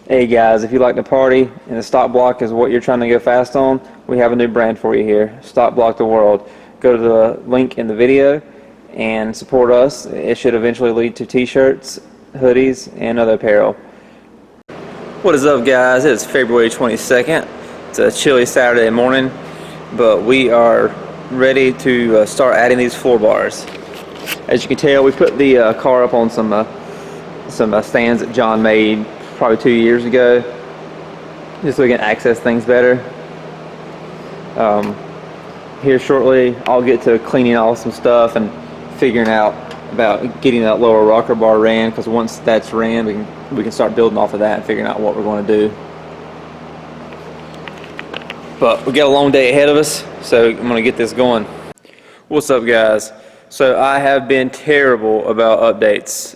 Hey guys, if you like to party and the stock block is what you're trying to go fast on, we have a new brand for you here, Stock Block the World. Go to the link in the video and support us. It should eventually lead to t-shirts, hoodies, and other apparel. What is up guys? It's February 22nd. It's a chilly Saturday morning, but we are ready to start adding these floor bars. As you can tell, we put the car up on some stands that John made probably 2 years ago, just so we can access things better. Here shortly I'll get to cleaning off some stuff and figuring out about getting that lower rocker bar ran, because once that's ran we can start building off of that and figuring out what we're going to do. But we got a long day ahead of us, so I'm going to get this going. What's up guys? So I have been terrible about updates.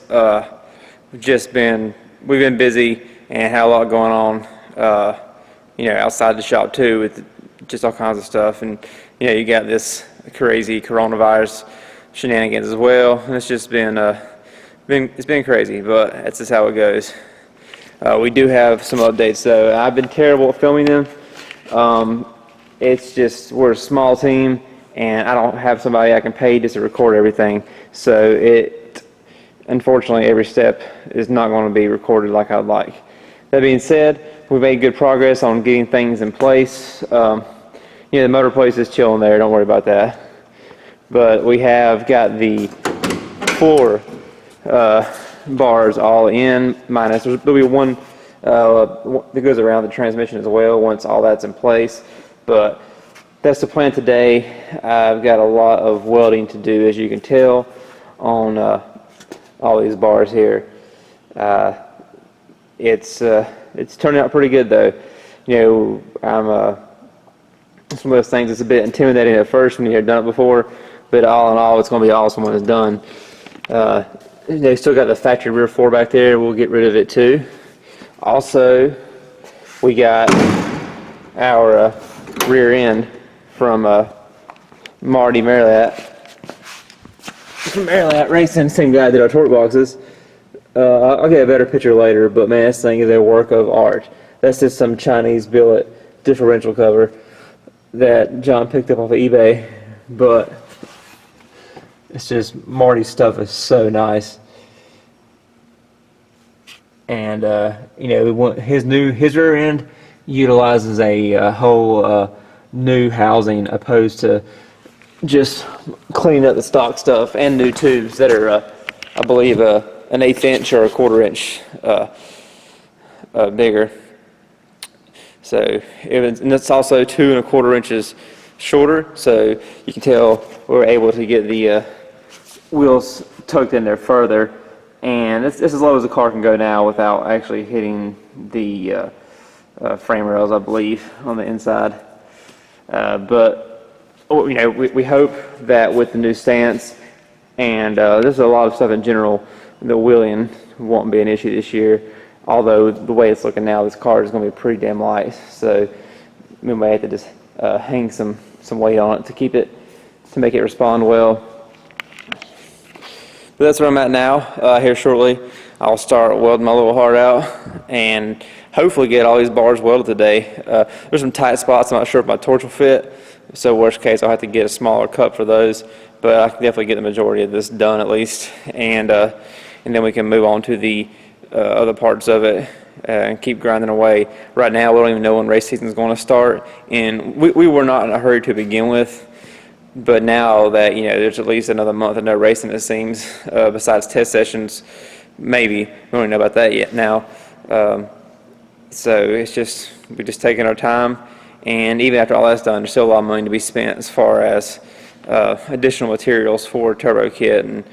We've been busy and had a lot going on, outside the shop too, with just all kinds of stuff. And you got this crazy coronavirus shenanigans as well. And it's just been crazy, but that's just how it goes. We do have some updates though. I've been terrible at filming them. It's just we're a small team, and I don't have somebody I can pay just to record everything. So unfortunately, every step is not going to be recorded like I'd like. That being said, we've made good progress on getting things in place. The motor place is chilling there, don't worry about that. But we have got the floor bars all in, minus there'll be one that goes around the transmission as well once all that's in place. But that's the plan today. I've got a lot of welding to do, as you can tell, on all these bars here. It's turning out pretty good though. It's one of those things that's a bit intimidating at first when you've done it before, but all in all it's going to be awesome when it's done. They still got the factory rear floor back there. We'll get rid of it too. Also, we got our rear end from Marty Marilat from Marilat Racing, same guy that did our torque boxes. I'll get a better picture later, but man, this thing is a work of art. That's just some Chinese billet differential cover that John picked up off of eBay, but it's just, Marty's stuff is so nice. And his rear end utilizes a whole new housing, opposed to just cleaning up the stock stuff, and new tubes that are I believe an 1/8 inch or a 1/4 inch bigger. So and it's also 2 1/4 inches shorter, so you can tell we're able to get the wheels tucked in there further, and it's as low as the car can go now without actually hitting the frame rails, I believe, on the inside. But we hope that with the new stance and there's a lot of stuff in general, the wheeling won't be an issue this year. Although the way it's looking now, this car is going to be pretty damn light, so we may have to just hang some weight on it to make it respond well. But that's where I'm at now. Here shortly, I'll start welding my little heart out and hopefully get all these bars welded today. There's some tight spots I'm not sure if my torch will fit, so worst case I'll have to get a smaller cup for those. But I can definitely get the majority of this done at least, and then we can move on to the other parts of it and keep grinding away. Right now we don't even know when race season is going to start, and we were not in a hurry to begin with, but now that there's at least another month of no racing, it seems, besides test sessions, maybe. We don't know about that yet now. So we're just taking our time, and even after all that's done, there's still a lot of money to be spent as far as additional materials for turbo kit and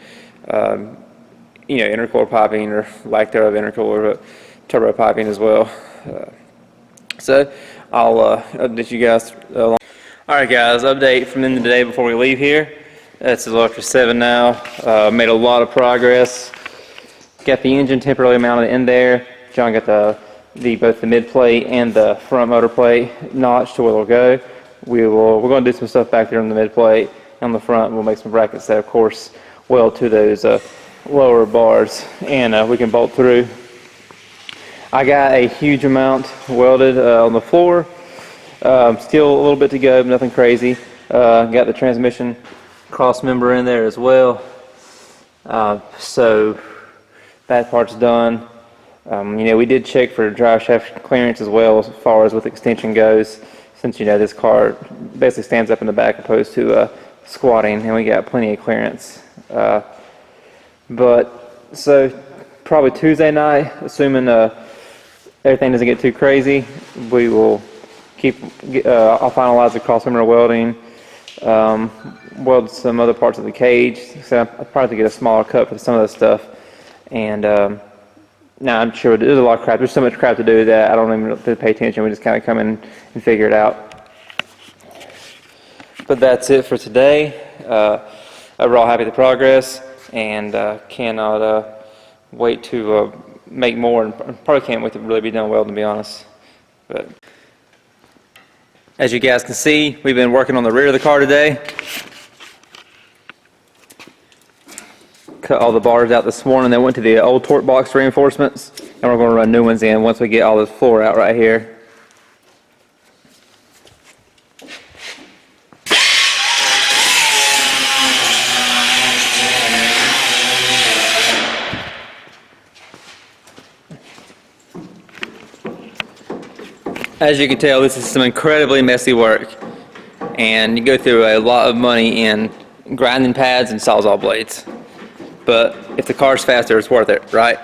intercooler piping, or lack thereof intercooler, but turbo piping as well. So I'll update you guys along. Alright guys, update from the end of the day before we leave here. It's a little after 7 now. Made a lot of progress. Got the engine temporarily mounted in there. John got both the mid plate and the front motor plate notched to where they'll go. We're going to do some stuff back there on the mid plate. On the front, we'll make some brackets that, of course, weld to those lower bars, and we can bolt through. I got a huge amount welded on the floor. Still a little bit to go, but nothing crazy. Got the transmission cross member in there as well. So that part's done. You know, we did check for drive shaft clearance as well as far as with extension goes, since, you know, this car basically stands up in the back opposed to squatting, and we got plenty of clearance. But so probably Tuesday night, assuming everything doesn't get too crazy, we will I'll finalize the cross-member welding, weld some other parts of the cage. So I'll probably get a smaller cut for some of the stuff. And now I'm sure there's a lot of crap. There's so much crap to do that I don't even have to pay attention. We just kind of come in and figure it out. But that's it for today. We're all happy with the progress, and cannot wait to make more, and probably can't wait to really be done welding, to be honest. But as you guys can see, we've been working on the rear of the car today. Cut all the bars out this morning. Then went to the old torque box reinforcements, and we're going to run new ones in once we get all this floor out right here. As you can tell, this is some incredibly messy work, and you go through a lot of money in grinding pads and sawzall blades. But if the car's faster, it's worth it, right?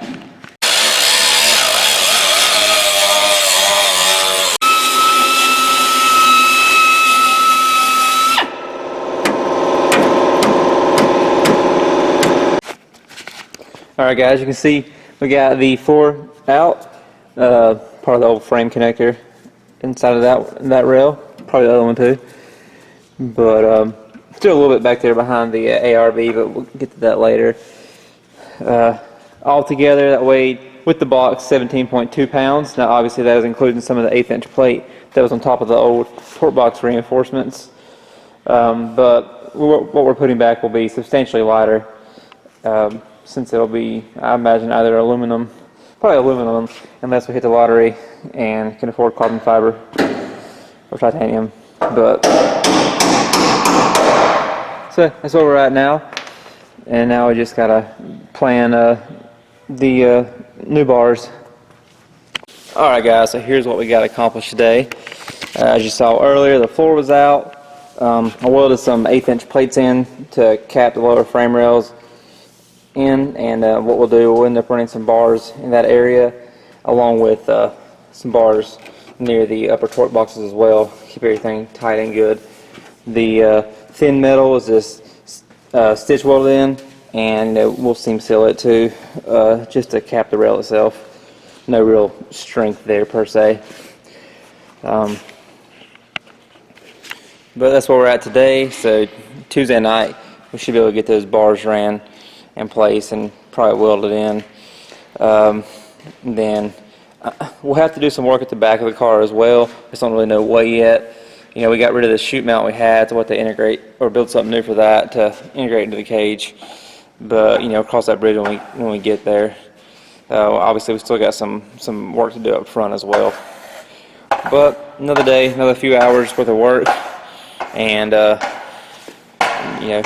Alright guys, you can see we got the floor out, part of the old frame connector inside of that rail, probably the other one too, but still a little bit back there behind the ARV, but we'll get to that later. All together, that weighed with the box 17.2 pounds. Now obviously that is including some of the 1/8 inch plate that was on top of the old torque box reinforcements, but what we're putting back will be substantially lighter, since it'll be, I imagine, either aluminum, probably aluminum, unless we hit the lottery and can afford carbon fiber or titanium. But so that's where we're at now, and now we just gotta plan the new bars. Alright guys, so here's what we got accomplished today. As you saw earlier, the floor was out. I welded some 1/8 inch plates in to cap the lower frame rails in, and what we'll do, we'll end up running some bars in that area, along with some bars near the upper torque boxes as well. Keep everything tight and good. The thin metal is just stitch welded in, and we'll seam seal it too, just to cap the rail itself. No real strength there per se. But that's where we're at today. So Tuesday night we should be able to get those bars ran in place and probably welded in. Then we'll have to do some work at the back of the car as well. Just don't really know what yet. You know, we got rid of the chute mount we had, so we'll have to integrate or build something new for that to integrate into the cage. But you know, cross that bridge when we get there. Obviously, we still got some work to do up front as well. But another day, another few hours worth of work, and you know,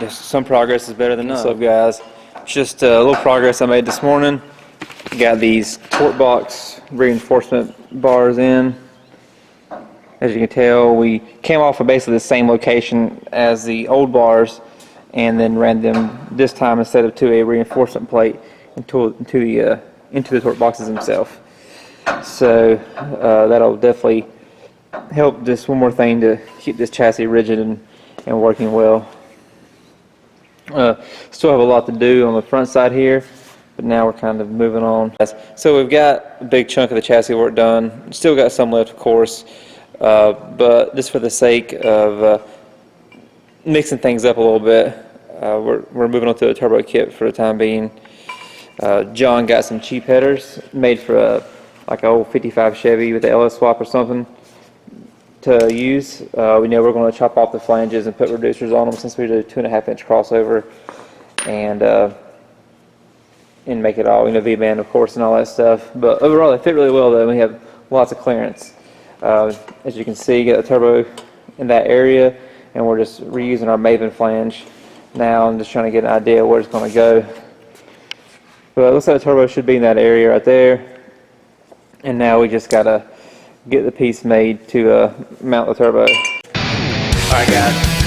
just some progress is better than none. What's up, guys? Just a little progress I made this morning. Got these torque box reinforcement bars in. As you can tell, we came off of basically the same location as the old bars, and then ran them this time instead of to a reinforcement plate into the torque boxes themselves. So that'll definitely help. Just one more thing to keep this chassis rigid and working well. Still have a lot to do on the front side here, but now we're kind of moving on. So we've got a big chunk of the chassis work done. Still got some left, of course, but just for the sake of mixing things up a little bit, we're moving on to a turbo kit for the time being. John got some cheap headers made for like an old 55 Chevy with the LS swap or something to use. We know we're going to chop off the flanges and put reducers on them, since we did a 2.5 inch crossover, and and make it all, V-band, of course, and all that stuff. But overall, they fit really well, though. We have lots of clearance. As you can see, you got the turbo in that area, and we're just reusing our Maven flange now. I'm just trying to get an idea where it's going to go. But it looks like the turbo should be in that area right there. And now we just got to get the piece made to mount the turbo. Alright guys.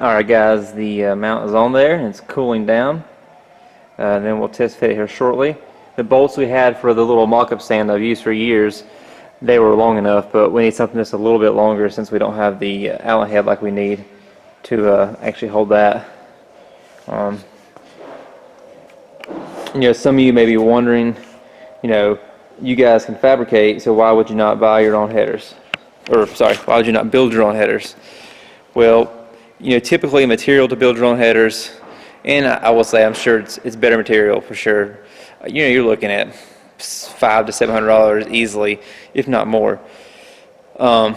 Alright guys, the mount is on there and it's cooling down. And then we'll test fit it here shortly. The bolts we had for the little mock-up stand I've used for years, they were long enough, but we need something that's a little bit longer since we don't have the Allen head like we need to actually hold that. Some of you may be wondering, you guys can fabricate, so why would you not buy your own headers? Or sorry, why would you not build your own headers? Well, typically material to build your own headers, and I will say I'm sure it's better material for sure. You're looking at $500 to $700 easily, if not more. And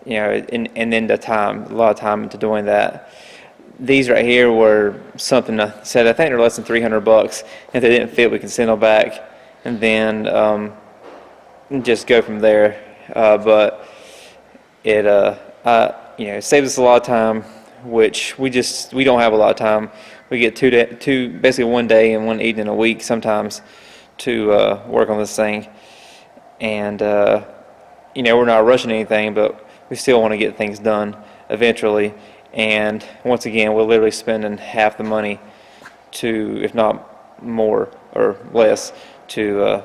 then the time, a lot of time into doing that. These right here were something I said I think they're less than $300. If they didn't fit, we can send them back, and then just go from there. But it saves us a lot of time, which we don't have a lot of time. We get basically one day and one evening a week sometimes to work on this thing, and we're not rushing anything, but we still want to get things done eventually. And once again, we're literally spending half the money to, if not more or less, to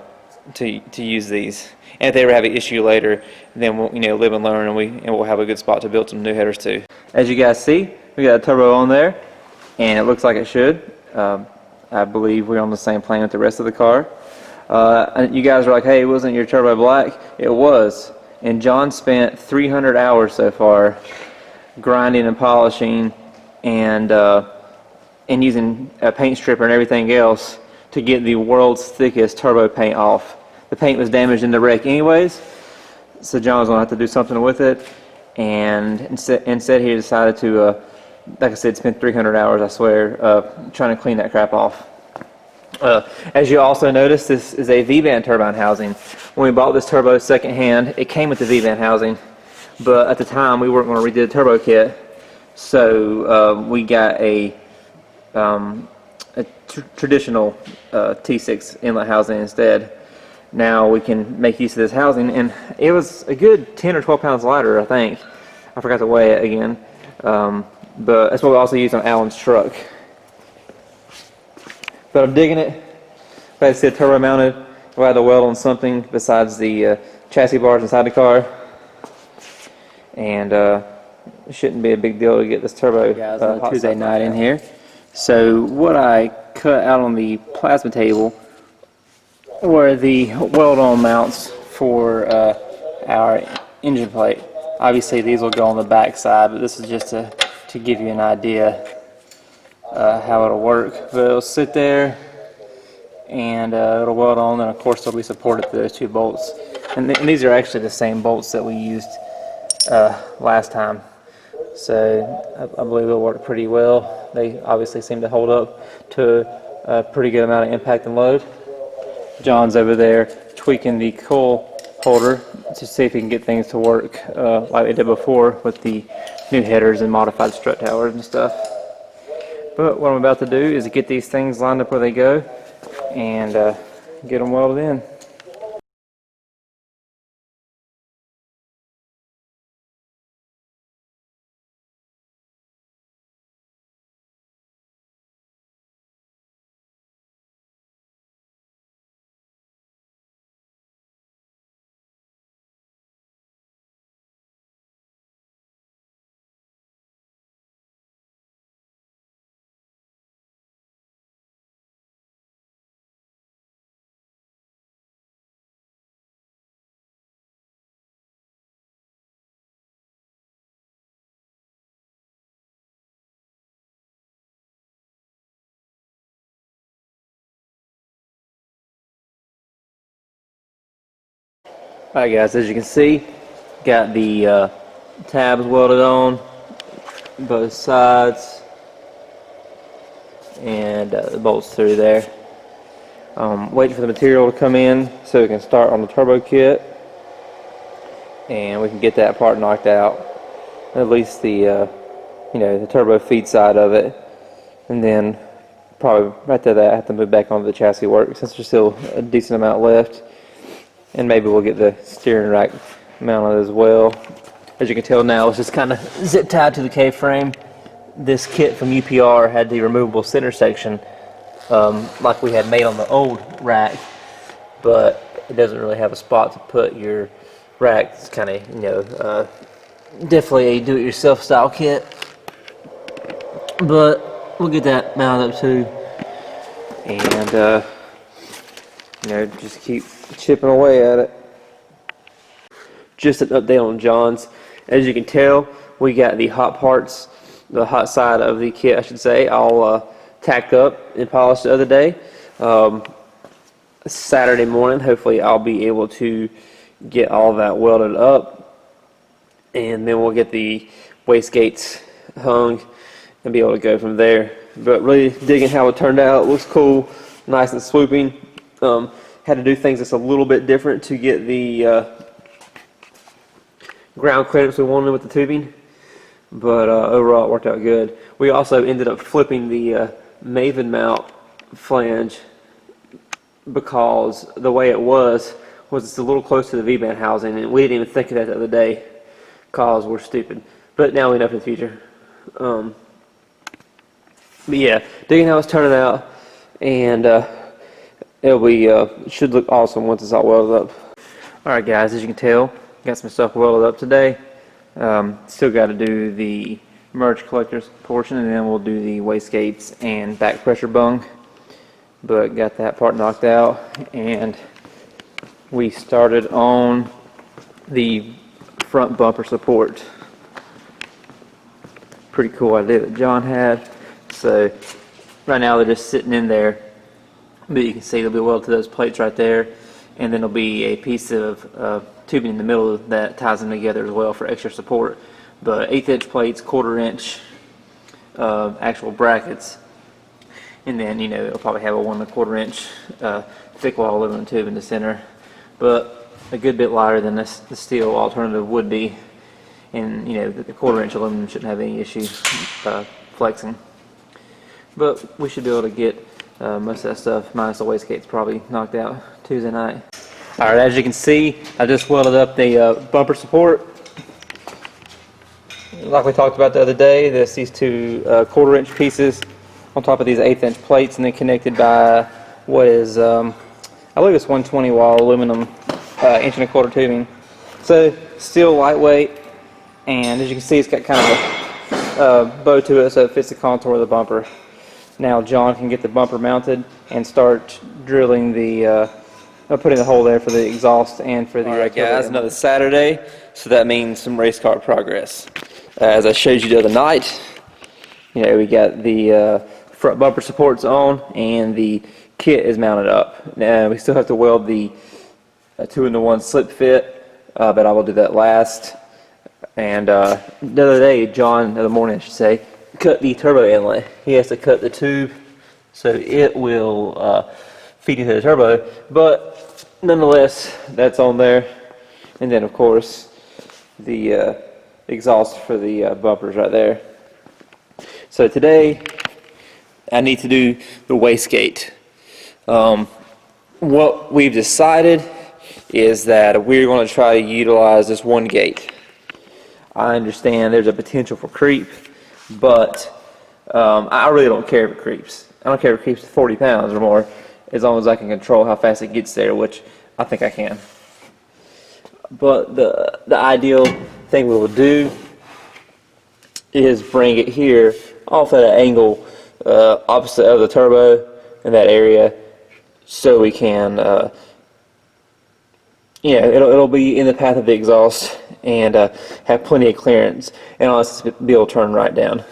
use these. And if they ever have an issue later, then we'll live and learn, and we'll have a good spot to build some new headers too. As you guys see, we got a turbo on there, and it looks like it should. I believe we're on the same plane with the rest of the car. And you guys are like, hey, wasn't your turbo black? It was, and John spent 300 hours so far grinding and polishing and using a paint stripper and everything else to get the world's thickest turbo paint off. The paint was damaged in the wreck anyways, so John was going to have to do something with it, and instead he decided to, like I said, spend 300 hours, I swear, trying to clean that crap off. As you also notice, this is a V-band turbine housing. When we bought this turbo secondhand, it came with the V-band housing, but at the time we weren't going to redo the turbo kit, so we got a traditional T6 inlet housing instead. Now we can make use of this housing, and it was a good 10 or 12 pounds lighter, I think. I forgot to weigh it again, but that's what we also used on Alan's truck. But I'm digging it. Like I said, turbo mounted. We'll have to weld on something besides the chassis bars inside the car, and it shouldn't be a big deal to get this turbo Tuesday night in here. So what I cut out on the plasma table were the weld-on mounts for our engine plate. Obviously these will go on the back side, but this is just to give you an idea how it'll work. But it'll sit there and it'll weld on, and of course it'll be supported through those two bolts. And these are actually the same bolts that we used last time. So I believe it'll work pretty well. They obviously seem to hold up to a pretty good amount of impact and load. John's over there tweaking the coil holder to see if he can get things to work like they did before with the new headers and modified strut towers and stuff. But what I'm about to do is get these things lined up where they go and get them welded in. Alright guys, as you can see, got the tabs welded on both sides and the bolts through there. Waiting for the material to come in so we can start on the turbo kit and we can get that part knocked out, at least the the turbo feed side of it, and then probably right after that I have to move back onto the chassis work since there's still a decent amount left. And maybe we'll get the steering rack mounted as well. As you can tell now, it's just kind of zip tied to the K-frame. This kit from UPR had the removable center section like we had made on the old rack, but it doesn't really have a spot to put your rack. It's kind of, definitely a do-it-yourself style kit. But we'll get that mounted up too. And, just keep chipping away at it. Just an update on John's. As you can tell, we got the hot parts, the hot side of the kit I should say, all tacked up and polished the other day. Saturday morning hopefully I'll be able to get all that welded up, and then we'll get the wastegates hung and be able to go from there. But really digging how it turned out. It looks cool, nice and swooping. Had to do things that's a little bit different to get the ground clearance we wanted with the tubing, but overall it worked out good. We also ended up flipping the Maven mount flange because the way it was it's a little close to the V-band housing, and we didn't even think of that the other day because we're stupid. But now we know for the future. But yeah, digging how it's turning out, and it'll be should look awesome once it's all welded up. Alright guys, as you can tell, got some stuff welded up today. Still got to do the merge collectors portion, and then we'll do the wastegates and back pressure bung. But got that part knocked out, and we started on the front bumper support. Pretty cool idea that John had. So right now they're just sitting in there. But you can see they'll be welded to those plates right there, and then there'll be a piece of tubing in the middle that ties them together as well for extra support. But 1/8 inch plates, 1/4 inch actual brackets, and then it'll probably have a 1 1/4 inch thick wall aluminum tube in the center, but a good bit lighter than the steel alternative would be, and the 1/4 inch aluminum shouldn't have any issue flexing. But we should be able to get most of that stuff, minus the wastegates, probably knocked out Tuesday night. Alright, as you can see, I just welded up the bumper support. Like we talked about the other day, there's these two 1/4 inch pieces on top of these 1/8 inch plates, and then connected by what is, I believe it's 120 wall aluminum 1 1/4 inch tubing. So, still lightweight, and as you can see, it's got kind of a bow to it so it fits the contour of the bumper. Now John can get the bumper mounted and start drilling the, putting the hole there for the exhaust and for the... Alright guys, another Saturday, so that means some race car progress. As I showed you the other night, we got the front bumper supports on and the kit is mounted up. Now we still have to weld the 2-in-1 slip fit, but I will do that last. And the other day, John, the other morning I should say, cut the turbo inlet. He has to cut the tube so it will feed into the turbo. But nonetheless, that's on there. And then of course the exhaust for the bumpers right there. So today I need to do the wastegate. What we've decided is that we're going to try to utilize this one gate. I understand there's a potential for creep, but I really don't care if it creeps. I don't care if it creeps to 40 pounds or more, as long as I can control how fast it gets there, which I think I can. But the ideal thing we will do is bring it here off at an angle opposite of the turbo in that area, so we can it'll be in the path of the exhaust and have plenty of clearance, and I'll be able to turn right down.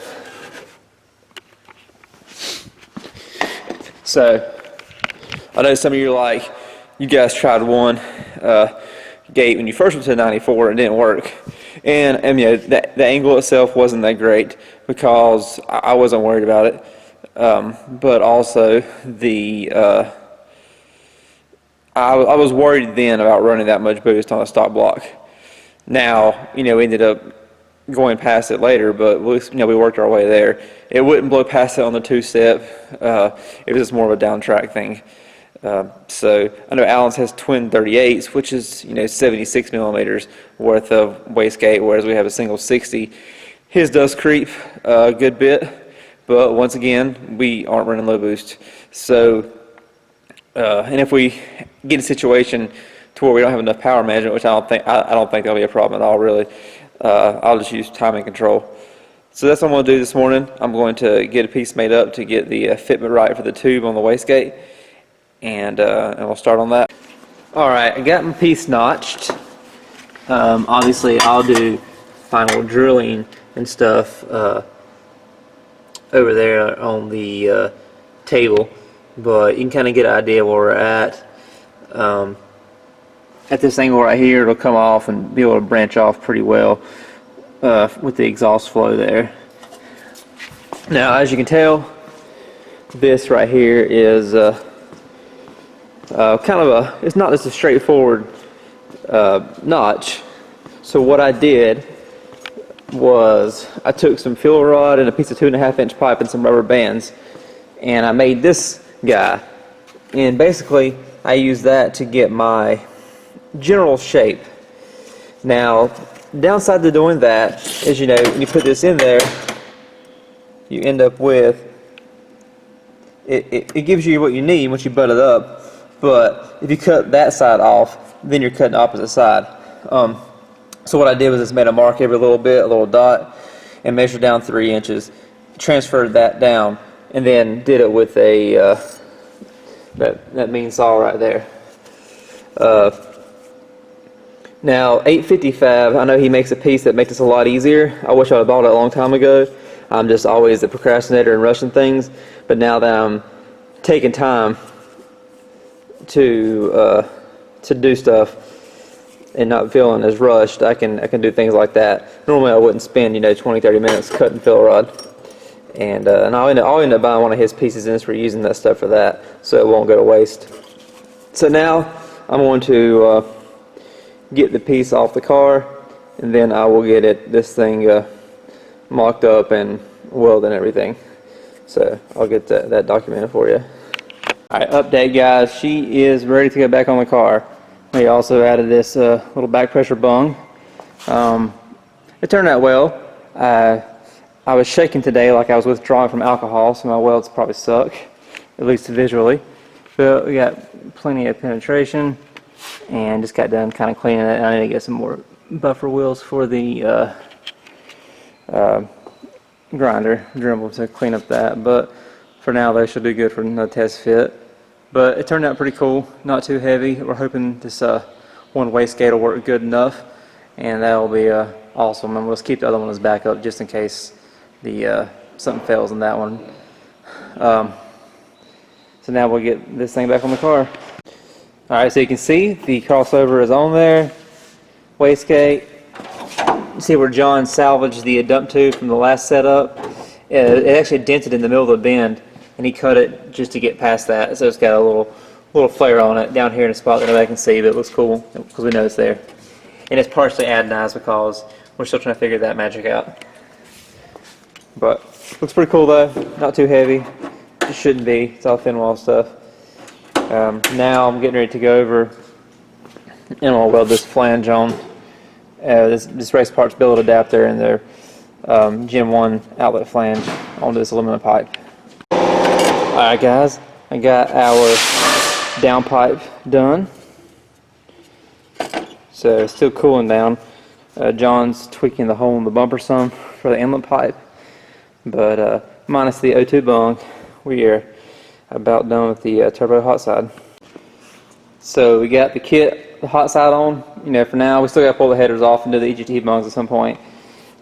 So I know some of you are like, you guys tried one gate when you first went to 94 and it didn't work, and the angle itself wasn't that great because I wasn't worried about it, but also the I was worried then about running that much boost on a stock block. Now, we ended up going past it later, but we worked our way there. It wouldn't blow past it on the two-step. It was just more of a down track thing. So I know Allen's has twin 38s, which is 76 millimeters worth of wastegate, whereas we have a single 60. His does creep a good bit, but once again, we aren't running low boost. So, and if we get in a situation to where we don't have enough power management, which I don't think that'll be a problem at all, really, I'll just use timing control. So that's what I'm going to do this morning. I'm going to get a piece made up to get the fitment right for the tube on the wastegate, and we'll start on that. All right, I got my piece notched. Obviously, I'll do final drilling and stuff over there on the table, but you can kind of get an idea where we're at. At this angle right here, it'll come off and be able to branch off pretty well with the exhaust flow there. Now, as you can tell, this right here is it's not just a straightforward notch. So what I did was I took some fill rod and a piece of 2.5-inch pipe and some rubber bands, and I made this guy, and basically I used that to get my general shape. Now, downside to doing that is, when you put this in there, you end up with it gives you what you need once you butt it up, but if you cut that side off, then you're cutting the opposite side. So what I did was just made a mark every little bit, a little dot, and measured down 3 inches, transferred that down, and then did it with a that mean saw right there. Now, 850 Fab, I know he makes a piece that makes this a lot easier. I wish I had bought it a long time ago. I'm just always the procrastinator and rushing things, but now that I'm taking time to do stuff and not feeling as rushed, I can do things like that. Normally I wouldn't spend 20-30 minutes cutting fill rod, and I'll end up buying one of his pieces and just reusing that stuff for that, so it won't go to waste. So now I'm going to get the piece off the car, and then I will get this thing mocked up and welded and everything. So I'll get that documented for you. Alright, update guys, she is ready to get back on the car. We also added this little back pressure bung. It turned out well. I was shaking today like I was withdrawing from alcohol, so my welds probably suck, at least visually. But we got plenty of penetration, and just got done kind of cleaning it. I need to get some more buffer wheels for the grinder Dremel to clean up that, but for now they should do good for the test fit. But it turned out pretty cool, not too heavy. We're hoping this one wastegate will work good enough, and that'll be awesome. And we'll just keep the other one as backup just in case the something fails in that one. So now we'll get this thing back on the car. Alright, so you can see the crossover is on there, wastegate, see where John salvaged the dump tube from the last setup. It actually dented in the middle of the bend, and he cut it just to get past that. So it's got a little flare on it down here in a spot that nobody can see, but it looks cool because we know it's there. And it's partially anodized because we're still trying to figure that magic out. But looks pretty cool though. Not too heavy. It shouldn't be. It's all thin wall stuff. Now I'm getting ready to go over and I'll weld this flange on. This race parts billet adapter and their Gen 1 outlet flange onto this aluminum pipe. Alright guys, I got our downpipe done. So it's still cooling down. John's tweaking the hole in the bumper some for the inlet pipe. But minus the O2 bung, we are about done with the turbo hot side. So we got the kit, the hot side on. You know, for now we still got to pull the headers off and do the EGT bungs at some point.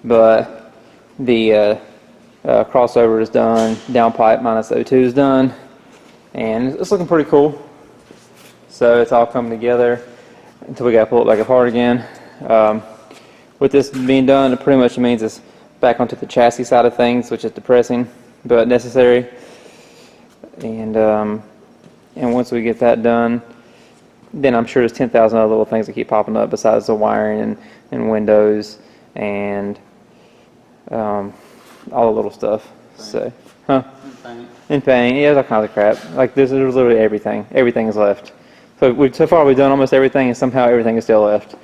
But the crossover is done. Downpipe minus the O2 is done, and it's looking pretty cool. So it's all coming together until we got to pull it back apart again. With this being done, it pretty much means it's back onto the chassis side of things, which is depressing but necessary. And once we get that done, then I'm sure there's 10,000 other little things that keep popping up besides the wiring and windows and all the little stuff. So, and paint. Yeah, there's all kinds of crap. Like there's literally everything. Everything is left. So far we've done almost everything, and somehow everything is still left.